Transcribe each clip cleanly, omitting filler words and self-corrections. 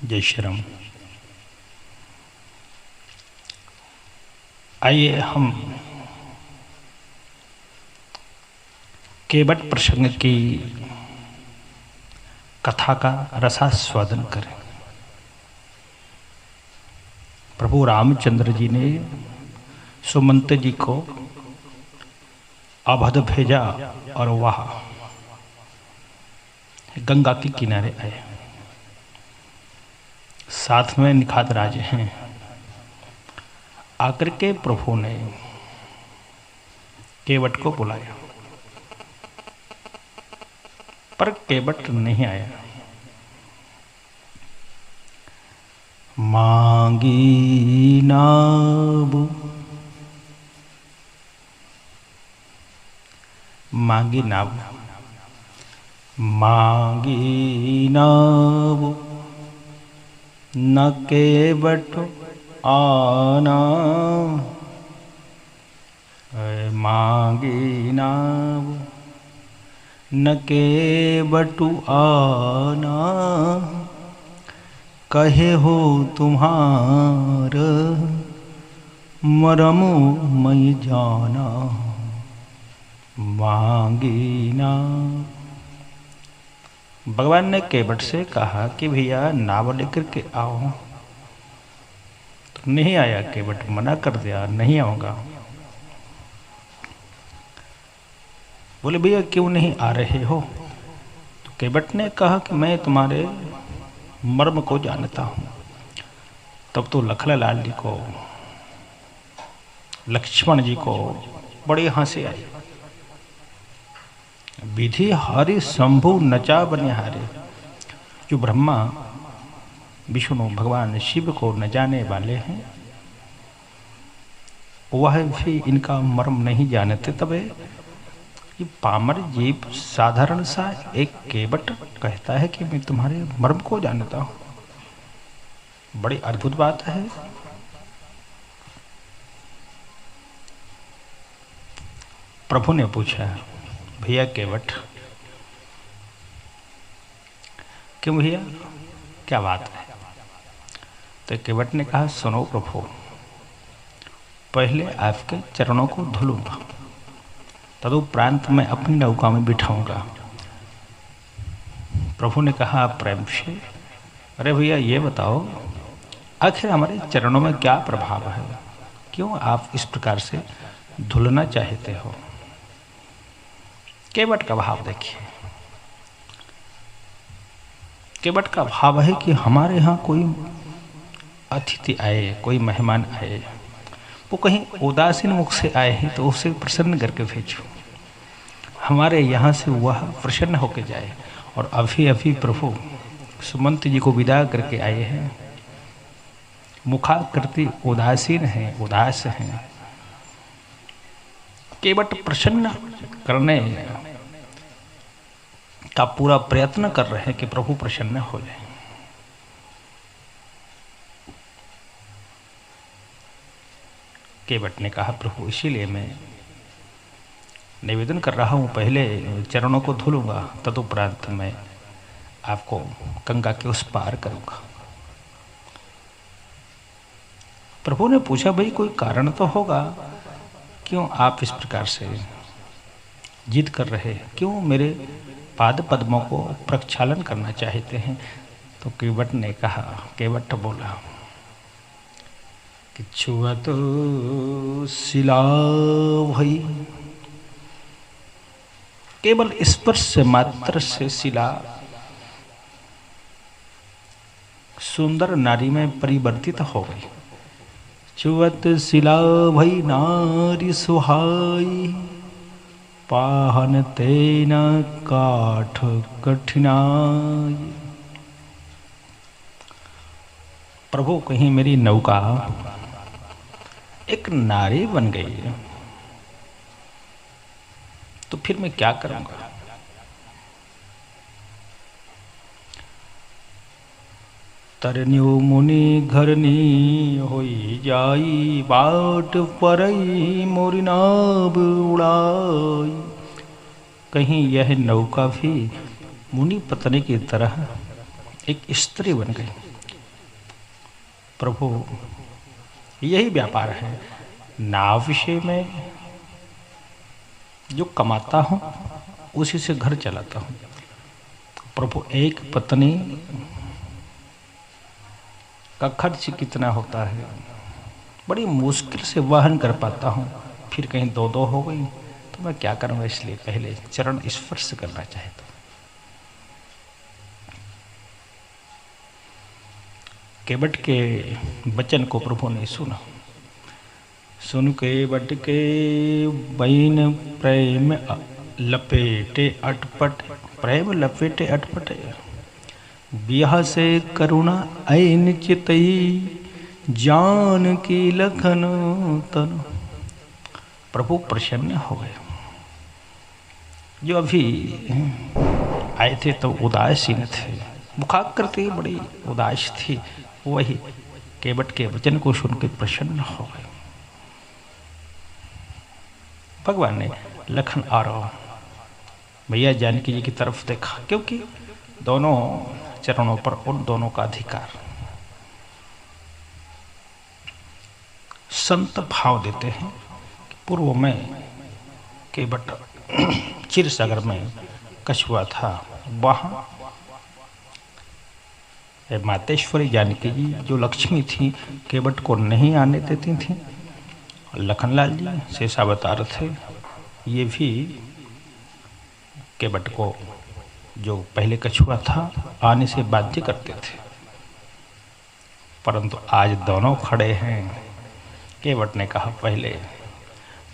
जय श्री राम। आइए हम केवट प्रसंग की कथा का रसास्वादन करें। प्रभु रामचंद्र जी ने सुमंत जी को अवध भेजा और वह गंगा के किनारे आए। साथ में निखात राज हैं। आकर के प्रभु ने केवट को बुलाया, पर केवट नहीं आया। मांगी नाव, मांगी नाव, मांगी नाव, न केवट आना। मांगी नाव, न केवटु आना। कहे हो तुम्हार मरम मई जाना। मांगी नाव। भगवान ने केवट से कहा कि भैया नाव लेकर के आओ। तो नहीं आया। केवट मना कर दिया, नहीं आऊंगा। बोले भैया क्यों नहीं आ रहे हो? तो केवट ने कहा कि मैं तुम्हारे मर्म को जानता हूं। तब तो लखनलाल जी को, लक्ष्मण जी को बड़ी हंसी आई। विधि हारी शंभु नचा बनिहारे। जो ब्रह्मा विष्णु भगवान शिव को न जाने वाले हैं, वह भी इनका मर्म नहीं जानते। तब ये पामर जीव साधारण सा एक केवट कहता है कि मैं तुम्हारे मर्म को जानता हूं। बड़ी अद्भुत बात है। प्रभु ने पूछा, भैया केवट, क्यों भैया, क्या बात है? तो केवट ने कहा, सुनो प्रभु, पहले आपके चरणों को धुलूंगा, तदुपरांत मैं अपनी नौका में बिठाऊंगा। प्रभु ने कहा प्रेम से, अरे भैया ये बताओ, आखिर हमारे चरणों में क्या प्रभाव है? क्यों आप इस प्रकार से धुलना चाहते हो? केवट का भाव देखिए। केवट का भाव है कि हमारे यहाँ कोई अतिथि आए, कोई मेहमान आए, वो कहीं उदासीन मुख से आए हैं तो उसे प्रसन्न करके भेजो। हमारे यहाँ से वह प्रसन्न होकर जाए। और अभी अभी प्रभु सुमंत जी को विदा करके आए हैं। मुखाकृति उदासीन हैं, उदास हैं। केवट प्रसन्न करने का पूरा प्रयत्न कर रहे हैं कि प्रभु प्रसन्न हो जाए। केवट ने कहा, प्रभु इसीलिए मैं निवेदन कर रहा हूं, पहले चरणों को धुलूंगा, तदुपरांत मैं आपको गंगा के उस पार करूंगा। प्रभु ने पूछा, भाई कोई कारण तो होगा, क्यों आप इस प्रकार से जिद कर रहे हैं? क्यों मेरे पाद पद्मों को प्रक्षालन करना चाहते हैं? तो केवट ने कहा, केवट बोला कि छुअत शिला भई। केवल स्पर्श मात्र से शिला सुंदर नारी में परिवर्तित हो गई। छुअत शिला भई नारी सुहाई। पाहन तेना काठ कठिनाई। प्रभु कहीं मेरी नौका एक नारी बन गई तो फिर मैं क्या करूंगा? तरन्यो मुनि घरनी होई जाई। बाट परई मोरी नाव उड़ाई। कहीं यह नौका भी मुनि पत्नी की तरह एक स्त्री बन गई। प्रभु यही व्यापार है, नाव विषय में जो कमाता हूँ उसी से घर चलाता हूँ। प्रभु एक पत्नी का खर्च कितना होता है, बड़ी मुश्किल से वहन कर पाता हूँ, फिर कहीं दो दो हो गई तो मैं क्या करूँगा, इसलिए पहले चरण स्पर्श करना चाहता हूँ। केवट के वचन को प्रभु ने सुना। सुन केवट के बैन प्रेम लपेटे अटपट, प्रेम लपेटे अटपट, ब्याह से करुणा ऐन चितई, जान की लखन तन। प्रभु प्रसन्न हो गए। जो अभी आए थे तो उदासीन थे, मुखाकृति बड़ी उदास थी, वही केवट के वचन को सुनकर प्रसन्न हो गए। भगवान ने लखन और मैया जानकी जी की तरफ देखा, क्योंकि दोनों चरणों पर उन दोनों का अधिकार। संत भाव देते हैं कि पूर्व में केवट क्षीर सागर में कछुआ था, वहां मातेश्वरी जानकी जी जो लक्ष्मी थी केवट को नहीं आने देती थी। लखनलाल जी शेषावतार थे, ये भी केवट को जो पहले कछुआ था आने से बाध्य करते थे। परंतु आज दोनों खड़े हैं। केवट ने कहा पहले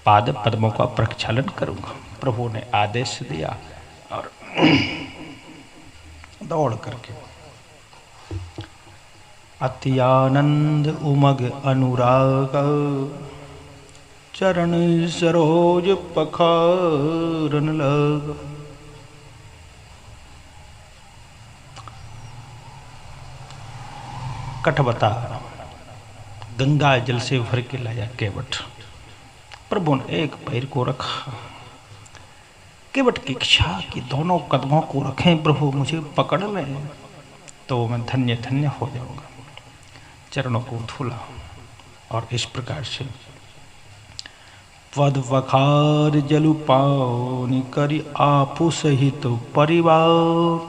पाद पद्मों का प्रक्षालन करूंगा। प्रभु ने आदेश दिया और दौड़ करके अति आनंद उमग अनुराग, चरण सरोज पखारन लग। कठबता गंगा जल से भर के लाया केवट। प्रभु ने एक पैर को रखा। केवट की इच्छा कि दोनों कदमों को रखें, प्रभु मुझे पकड़ लें तो मैं धन्य धन्य हो जाऊंगा। चरणों को धुला और इस प्रकार से पद वखार जलु पानी करी आपु सहित परिवार,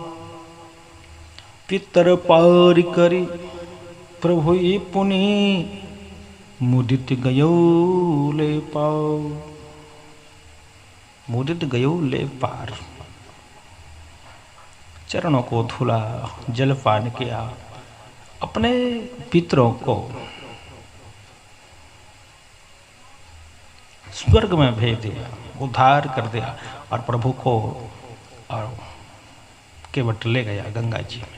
पितर पार करी प्रभु पुनि मुदित गयो ले पाओ। मुदित गयो ले पार। चरणों को धुला, जलपान किया, अपने पितरों को स्वर्ग में भेज दिया, उद्धार कर दिया और प्रभु को और केवट ले गया गंगा जी में।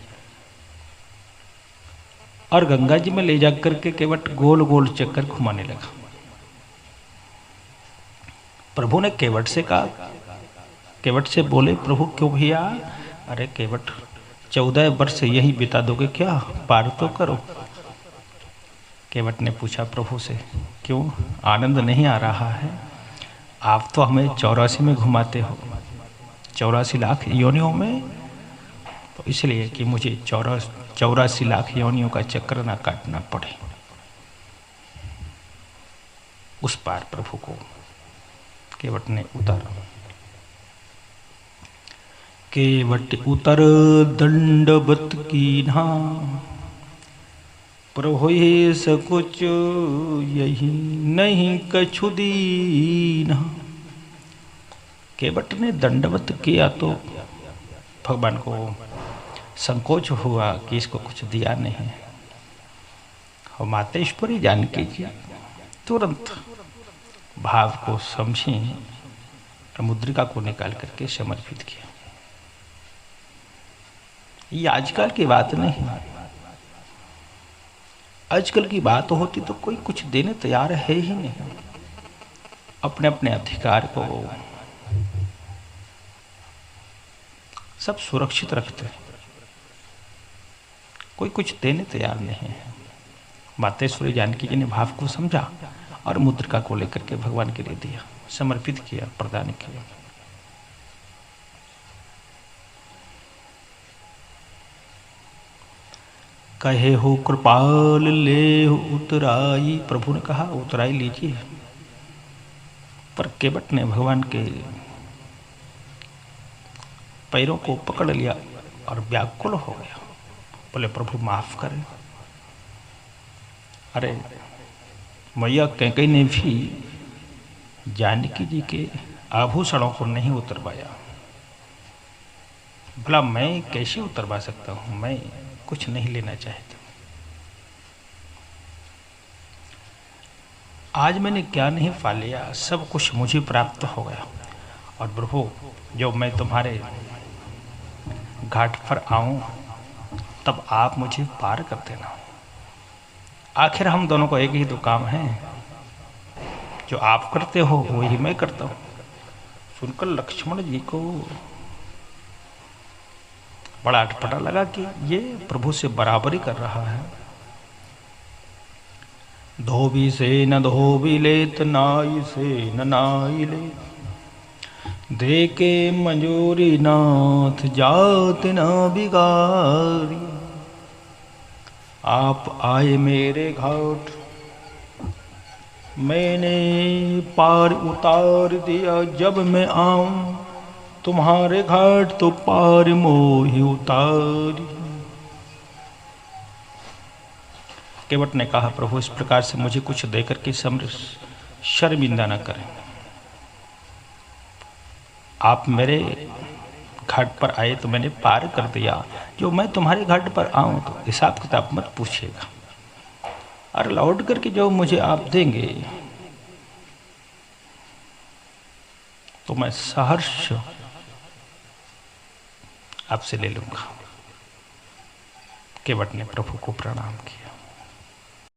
और गंगा जी में ले जाकर के केवट गोल गोल चक्कर घुमाने लगा। प्रभु ने केवट से कहा, केवट से बोले प्रभु क्यों भैया? अरे केवट 14 वर्ष यही बिता दोगे क्या? पार तो करो। केवट ने पूछा प्रभु से, क्यों आनंद नहीं आ रहा है? आप तो हमें 84 में घुमाते हो, 84 लाख योनियों में, तो इसलिए कि मुझे 84 लाख योनियों का चक्र ना काटना पड़े। उस पार प्रभु को केवट ने उतारा। केवट उतर दंडवत कीन्हा, प्रभु हे सकुच यही नहीं कछु दीन्हा। केवट ने दंडवत किया तो भगवान को संकोच हुआ कि इसको कुछ दिया नहीं। और मातेश्वरी जानकी जी तुरंत भाव को समझी और मुद्रिका को निकाल करके समर्पित किया। ये आजकल की बात नहीं। आजकल की बात होती तो कोई कुछ देने तैयार है ही नहीं। अपने अपने अधिकार को सब सुरक्षित रखते हैं, कोई कुछ देने तैयार नहीं है। मातेश्वरी जानकी जी ने भाव को समझा और मुद्रिका को लेकर के भगवान के लिए दिया, समर्पित किया, प्रदान किया। कहे हो कृपाल ले उतराई, प्रभु ने कहा उतराई लीजिए। पर केवट ने भगवान के पैरों को पकड़ लिया और व्याकुल हो गया। बोले प्रभु माफ करें। अरे मैया कैकेयी ने भी जानकी जी के आभूषणों को नहीं उतरवाया। भला मैं कैसे उतरवा सकता हूं, मैं कुछ नहीं लेना चाहता। आज मैंने क्या नहीं पा लिया, सब कुछ मुझे प्राप्त हो गया। और प्रभु जब मैं तुम्हारे घाट पर आऊं तब आप मुझे पार कर देना। आखिर हम दोनों को एक ही तो काम है, जो आप करते हो वही मैं करता हूं। सुनकर लक्ष्मण जी को बड़ा अटपटा लगा कि ये प्रभु से बराबरी कर रहा है। धोबी से न धोबी लेत, नाई से न नाई लेत, दे के मंजूरी नाथ जात न बिगारी। आप आए मेरे घाट, मैंने पार उतार दिया। जब मैं आऊं तुम्हारे घाट तो पार मोहि उतारी। केवट ने कहा प्रभु इस प्रकार से मुझे कुछ देकर के शर्मिंदा न करें। आप मेरे घाट पर आए तो मैंने पार कर दिया, जो मैं तुम्हारे घाट पर आऊं तो हिसाब किताब मत पूछिएगा। और लौट करके जो मुझे आप देंगे तो मैं सहर्ष आपसे ले लूंगा। केवट ने प्रभु को प्रणाम किया।